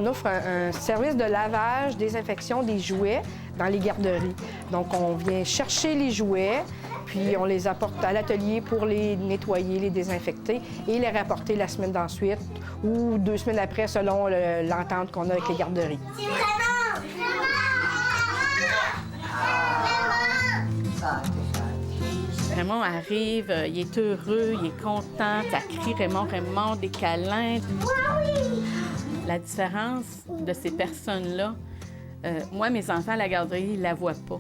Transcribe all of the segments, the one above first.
on offre un service de lavage, désinfection des jouets dans les garderies. Donc, on vient chercher les jouets, puis on les apporte à l'atelier pour les nettoyer, les désinfecter et les rapporter la semaine d'ensuite ou 2 semaines après, selon l'entente qu'on a avec les garderies. Raymond arrive, il est heureux, il est content, ça crie Raymond, Raymond, des câlins. La différence de ces personnes-là, moi, mes enfants à la garderie, ils la voient pas.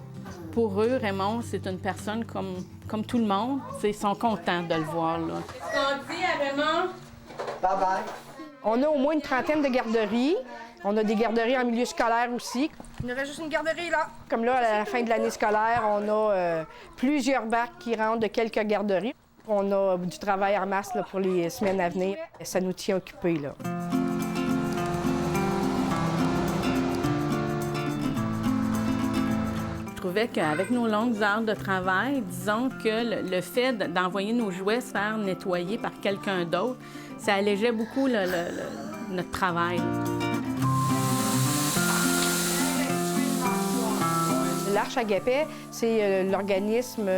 Pour eux, Raymond, c'est une personne comme tout le monde. Ils sont contents de le voir, là. On dit à Raymond... Bye-bye. On a au moins une trentaine de garderies. On a des garderies en milieu scolaire aussi. Il nous reste juste une garderie, là. Comme là, à la fin de l'année scolaire, on a plusieurs bacs qui rentrent de quelques garderies. On a du travail en masse là, pour les semaines à venir. Ça nous tient occupés, là. Je trouvais qu'avec nos longues heures de travail, disons que le fait d'envoyer nos jouets se faire nettoyer par quelqu'un d'autre, ça allégeait beaucoup notre travail. L'Arche Agapay, c'est l'organisme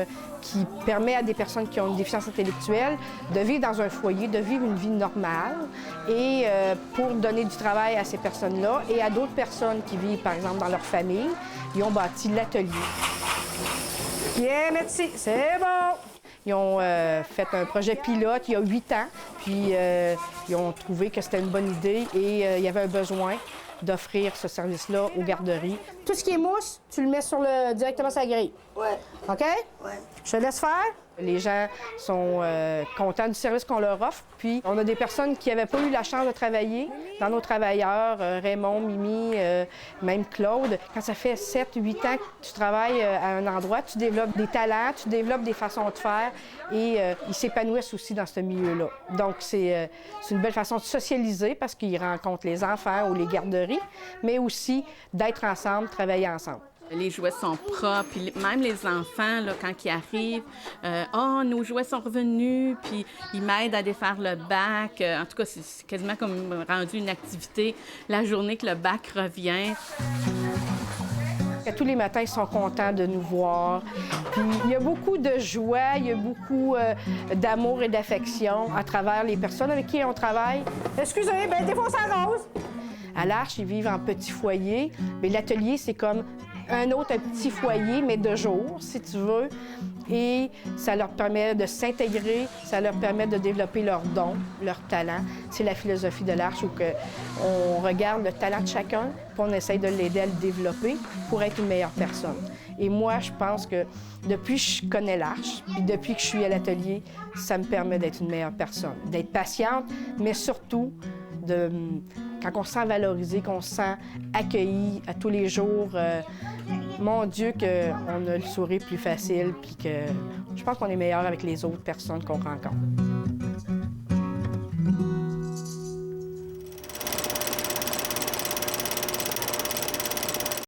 qui permet à des personnes qui ont une déficience intellectuelle de vivre dans un foyer, de vivre une vie normale et pour donner du travail à ces personnes-là et à d'autres personnes qui vivent, par exemple, dans leur famille, ils ont bâti l'atelier. Bien, merci, c'est bon! Ils ont fait un projet pilote il y a 8 ans, puis ils ont trouvé que c'était une bonne idée et il y avait un besoin d'offrir ce service-là aux garderies. Tout ce qui est mousse, tu le mets directement sur la grille. Ouais. OK? Ouais. Je te laisse faire. Les gens sont contents du service qu'on leur offre. Puis, on a des personnes qui n'avaient pas eu la chance de travailler dans nos travailleurs, Raymond, Mimi, même Claude. Quand ça fait 7-8 ans que tu travailles à un endroit, tu développes des talents, tu développes des façons de faire et ils s'épanouissent aussi dans ce milieu-là. Donc, c'est une belle façon de socialiser parce qu'ils rencontrent les enfants ou les garderies, mais aussi d'être ensemble, travailler ensemble. Les jouets sont propres, puis même les enfants, là, quand ils arrivent, « Oh, nos jouets sont revenus », puis ils m'aident à défaire le bac. En tout cas, c'est quasiment comme rendu une activité la journée que le bac revient. Tous les matins, ils sont contents de nous voir. Puis il y a beaucoup de joie, il y a beaucoup d'amour et d'affection à travers les personnes avec qui on travaille. Excusez, bien, des fois, ça rose. À l'Arche, ils vivent en petit foyer, mais l'atelier, c'est comme un petit foyer, mais de jour, si tu veux. Et ça leur permet de s'intégrer, ça leur permet de développer leurs dons, leurs talents. C'est la philosophie de l'Arche où on regarde le talent de chacun, puis on essaie de l'aider à le développer pour être une meilleure personne. Et moi, je pense que depuis que je connais l'Arche, puis depuis que je suis à l'atelier, ça me permet d'être une meilleure personne, d'être patiente, mais surtout quand on se sent valorisé, qu'on se sent accueilli à tous les jours, mon Dieu, qu'on a le sourire plus facile, puis que je pense qu'on est meilleur avec les autres personnes qu'on rencontre.